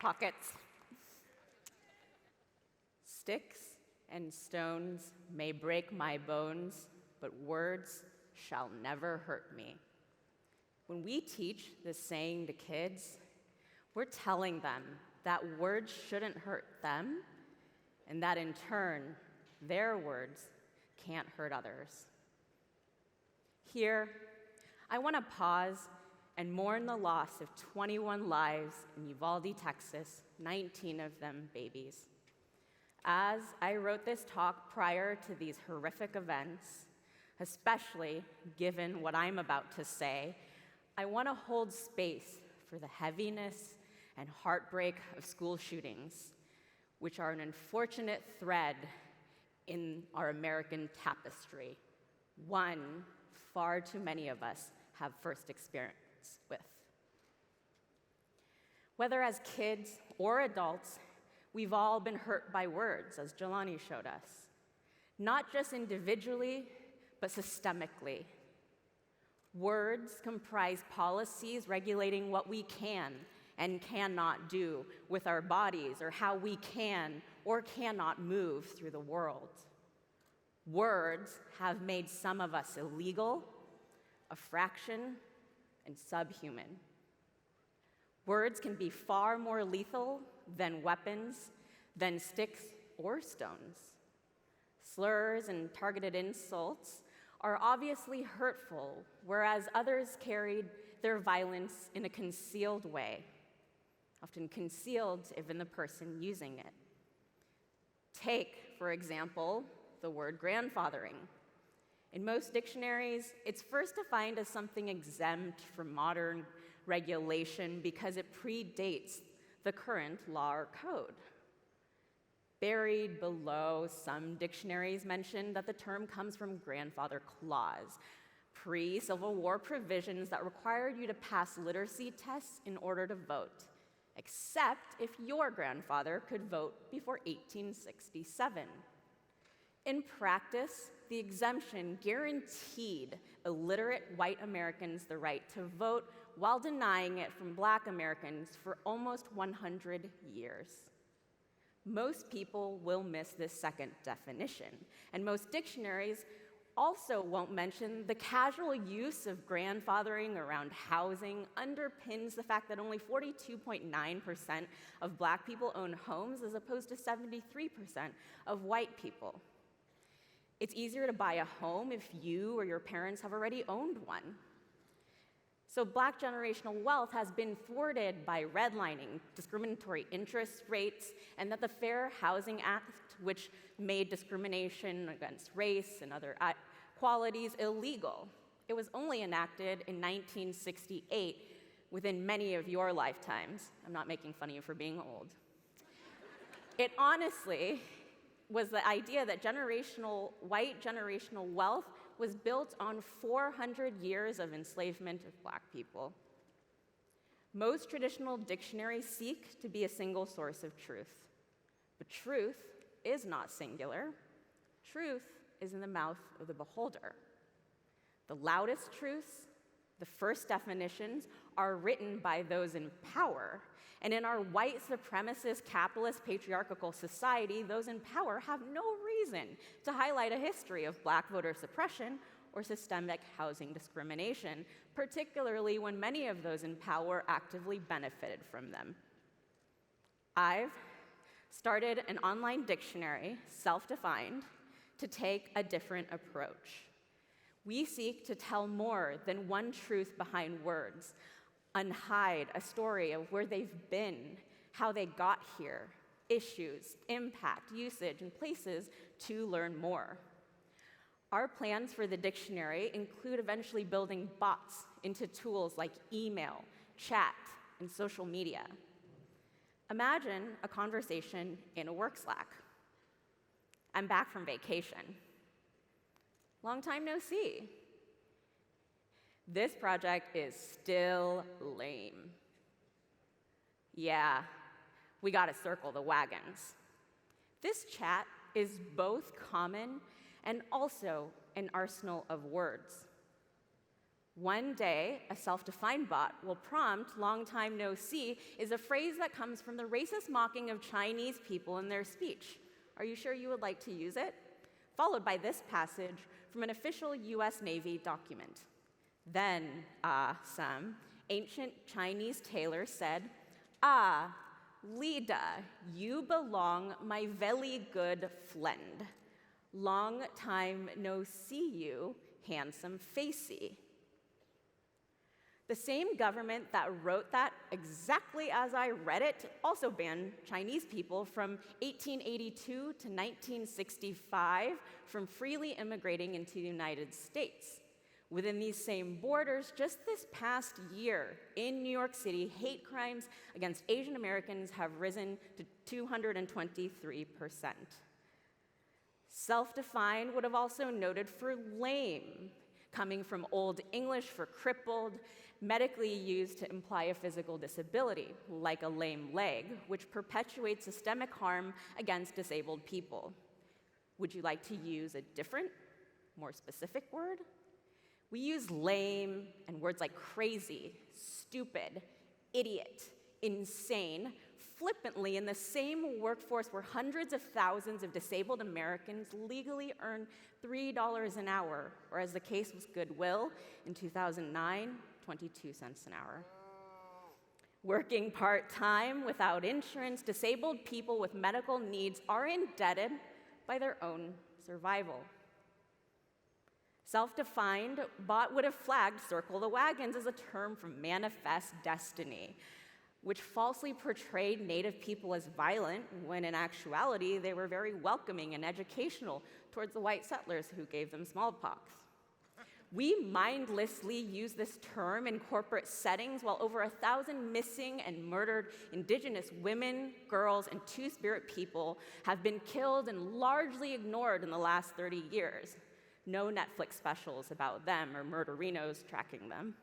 pockets. Sticks and stones may break my bones, but words shall never hurt me. When we teach this saying to kids, we're telling them that words shouldn't hurt them, and that in turn, their words can't hurt others. Here, I want to pause and mourn the loss of 21 lives in Uvalde, Texas, 19 of them babies. As I wrote this talk prior to these horrific events, especially given what I'm about to say, I want to hold space for the heaviness and heartbreak of school shootings, which are an unfortunate thread in our American tapestry, one far too many of us have first experience with. Whether as kids or adults, we've all been hurt by words, as Jelani showed us, not just individually, but systemically. Words comprise policies regulating what we can and cannot do with our bodies, or how we can or cannot move through the world. Words have made some of us illegal, a fraction, and subhuman. Words can be far more lethal than weapons, than sticks or stones. Slurs and targeted insults are obviously hurtful, whereas others carried their violence in a concealed way, often concealed even the person using it. Take, for example, the word grandfathering. In most dictionaries, it's first defined as something exempt from modern regulation because it predates the current law or code. Buried below, some dictionaries mention that the term comes from grandfather clause, pre-Civil War provisions that required you to pass literacy tests in order to vote, except if your grandfather could vote before 1867. In practice, the exemption guaranteed illiterate white Americans the right to vote while denying it from Black Americans for almost 100 years. Most people will miss this second definition, and most dictionaries also won't mention the casual use of grandfathering around housing underpins the fact that only 42.9% of Black people own homes as opposed to 73% of white people. It's easier to buy a home if you or your parents have already owned one. So Black generational wealth has been thwarted by redlining, discriminatory interest rates, and that the Fair Housing Act, which made discrimination against race and other qualities illegal. It was only enacted in 1968, within many of your lifetimes. I'm not making fun of you for being old. It honestly was the idea that white generational wealth was built on 400 years of enslavement of Black people. Most traditional dictionaries seek to be a single source of truth, but truth is not singular. Truth is in the mouth of the beholder. The loudest truths, the first definitions, are written by those in power. And in our white supremacist, capitalist, patriarchal society, those in power have no reason to highlight a history of Black voter suppression or systemic housing discrimination, particularly when many of those in power actively benefited from them. I've started an online dictionary, self-defined, to take a different approach. We seek to tell more than one truth behind words, unhide a story of where they've been, how they got here, issues, impact, usage, and places to learn more. Our plans for the dictionary include eventually building bots into tools like email, chat, and social media. Imagine a conversation in a work Slack. I'm back from vacation. Long time no see. This project is still lame. Yeah, we gotta circle the wagons. This chat is both common and also an arsenal of words. One day, a self-defined bot will prompt, "long time no see," is a phrase that comes from the racist mocking of Chinese people in their speech. Are you sure you would like to use it? Followed by this passage from an official US Navy document. Then, some ancient Chinese tailor said, Lida, you belong, my very good friend. Long time no see you, handsome facey. The same government that wrote that exactly as I read it also banned Chinese people from 1882 to 1965 from freely immigrating into the United States. Within these same borders, just this past year in New York City, hate crimes against Asian Americans have risen to 223%. Self-defined would have also noted for lame, coming from Old English for crippled, medically used to imply a physical disability, like a lame leg, which perpetuates systemic harm against disabled people. Would you like to use a different, more specific word? We use lame and words like crazy, stupid, idiot, insane, flippantly in the same workforce where hundreds of thousands of disabled Americans legally earn $3 an hour, or as the case was Goodwill in 2009, 22 cents an hour. Working part-time without insurance, disabled people with medical needs are indebted by their own survival. Self-defined bot would have flagged "circle the wagons" as a term from Manifest Destiny, which falsely portrayed Native people as violent when in actuality they were very welcoming and educational towards the white settlers who gave them smallpox. We mindlessly use this term in corporate settings while over 1,000 missing and murdered Indigenous women, girls, and Two-Spirit people have been killed and largely ignored in the last 30 years. No Netflix specials about them or murderinos tracking them.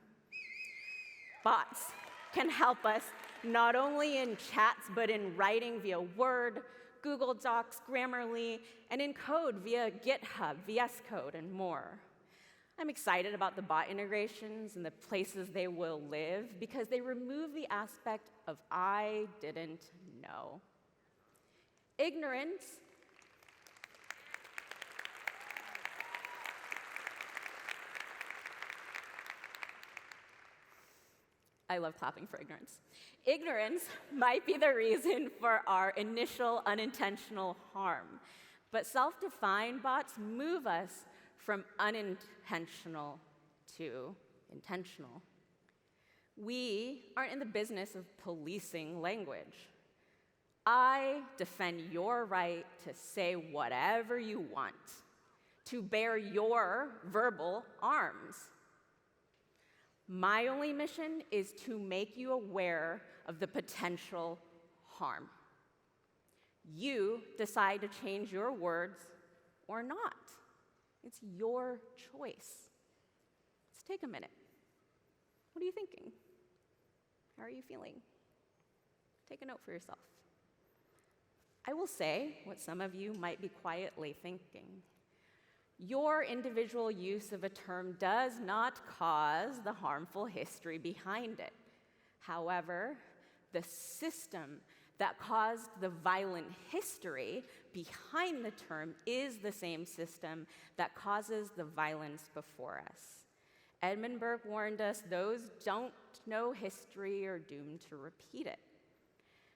Bots can help us not only in chats, but in writing via Word, Google Docs, Grammarly, and in code via GitHub, VS Code, and more. I'm excited about the bot integrations and the places they will live because they remove the aspect of "I didn't know." Ignorance I love clapping for ignorance. Ignorance might be the reason for our initial unintentional harm, but self-defined bots move us from unintentional to intentional. We aren't in the business of policing language. I defend your right to say whatever you want, to bear your verbal arms. My only mission is to make you aware of the potential harm. You decide to change your words or not. It's your choice. Let's take a minute. What are you thinking? How are you feeling? Take a note for yourself. I will say what some of you might be quietly thinking. Your individual use of a term does not cause the harmful history behind it. However, the system that caused the violent history behind the term is the same system that causes the violence before us. Edmund Burke warned us, those don't know history are doomed to repeat it.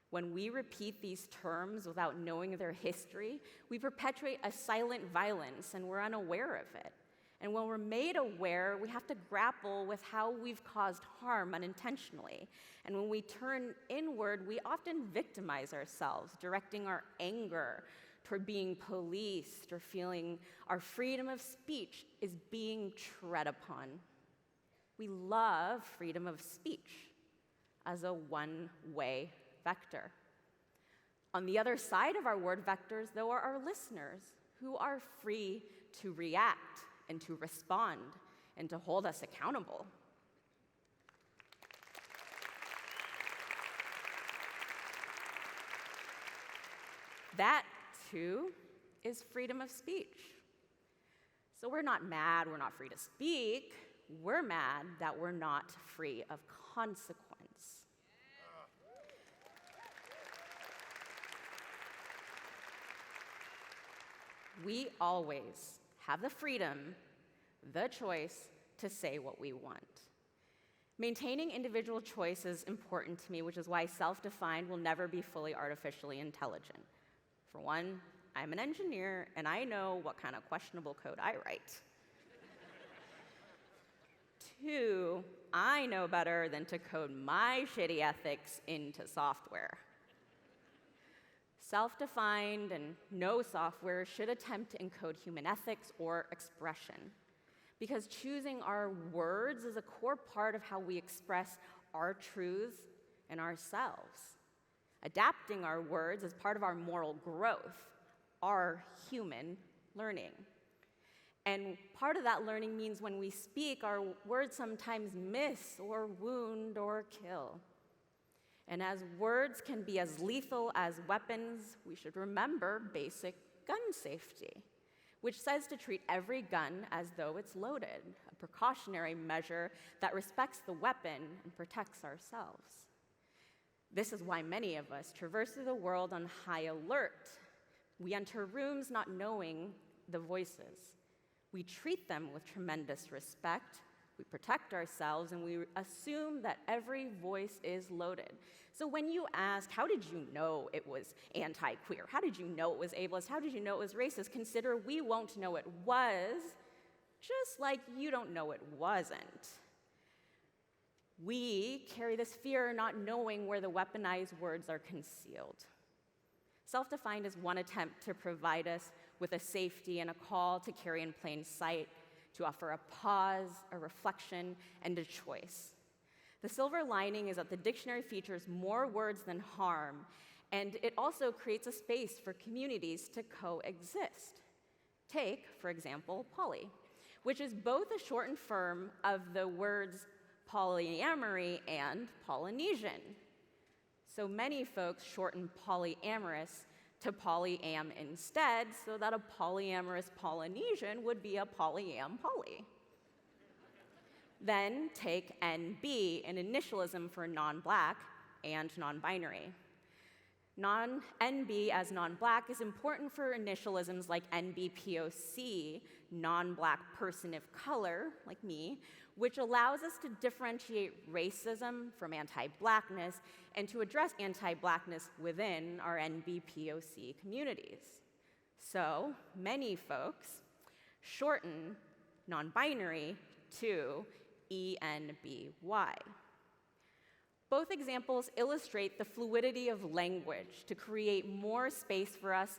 When we repeat these terms without knowing their history, we perpetuate a silent violence and we're unaware of it. And when we're made aware, we have to grapple with how we've caused harm unintentionally. And when we turn inward, we often victimize ourselves, directing our anger toward being policed or feeling our freedom of speech is being tread upon. We love freedom of speech as a one-way vector. On the other side of our word vectors, though, are our listeners who are free to react and to respond and to hold us accountable. That, too, is freedom of speech. So we're not mad we're not free to speak. we're mad that we're not free of consequence. We always have the freedom, the choice to say what we want. Maintaining individual choice is important to me, which is why self-defined will never be fully artificially intelligent. For one, I'm an engineer, and I know what kind of questionable code I write. Two, I know better than to code my shitty ethics into software. Self-defined and no software should attempt to encode human ethics or expression, because choosing our words is a core part of how we express our truths and ourselves. Adapting our words is part of our moral growth, our human learning. And part of that learning means when we speak, our words sometimes miss or wound or kill. And as words can be as lethal as weapons, we should remember basic gun safety, which says to treat every gun as though it's loaded, a precautionary measure that respects the weapon and protects ourselves. This is why many of us traverse through the world on high alert. We enter rooms not knowing the voices. We treat them with tremendous respect. We protect ourselves, and we assume that every voice is loaded. So when you ask, how did you know it was anti-queer? How did you know it was ableist? How did you know it was racist? Consider we won't know it was, just like you don't know it wasn't. We carry this fear not knowing where the weaponized words are concealed. Self-defined is one attempt to provide us with a safety and a call to carry in plain sight, to offer a pause, a reflection, and a choice. The silver lining is that the dictionary features more words than harm, and it also creates a space for communities to coexist. Take, for example, poly, which is both a shortened form of the words polyamory and Polynesian. So many folks shorten polyamorous to polyam instead, so that a polyamorous Polynesian would be a polyam poly. Then take NB, an initialism for non-Black and non-binary. NB as non-Black is important for initialisms like NBPOC, non-Black person of color, like me, which allows us to differentiate racism from anti-Blackness and to address anti-Blackness within our NBPOC communities. So many folks shorten non-binary to ENBY. Both examples illustrate the fluidity of language to create more space for us,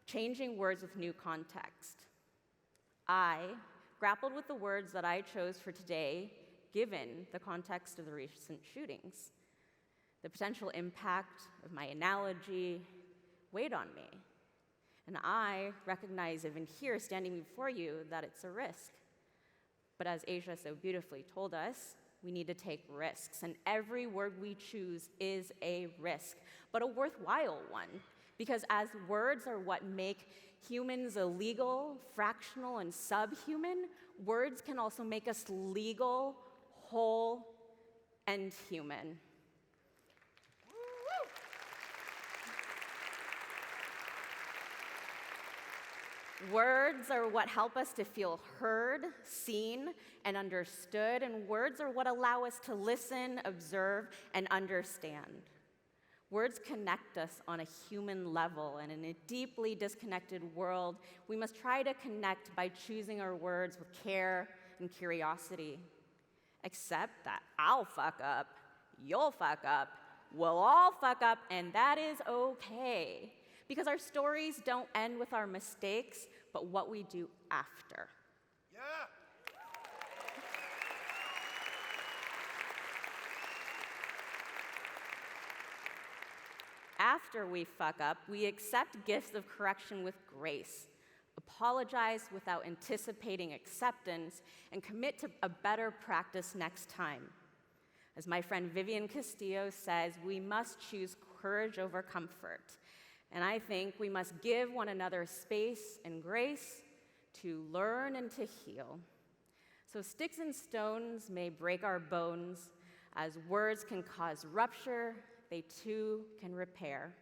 changing words with new context. I grappled with the words that I chose for today, given the context of the recent shootings. The potential impact of my analogy weighed on me. And I recognize, even here, standing before you, that it's a risk. But as Asia so beautifully told us, we need to take risks, and every word we choose is a risk, but a worthwhile one, because as words are what make humans illegal, fractional, and subhuman, words can also make us legal, whole, and human. Words are what help us to feel heard, seen, and understood, and words are what allow us to listen, observe, and understand. Words connect us on a human level, and in a deeply disconnected world, we must try to connect by choosing our words with care and curiosity. Except that I'll fuck up, you'll fuck up, we'll all fuck up, and that is okay. Because our stories don't end with our mistakes, but what we do after. Yeah. After we fuck up, we accept gifts of correction with grace, apologize without anticipating acceptance, and commit to a better practice next time. As my friend Vivian Castillo says, we must choose courage over comfort. And I think we must give one another space and grace to learn and to heal. So sticks and stones may break our bones, as words can cause rupture, they too can repair.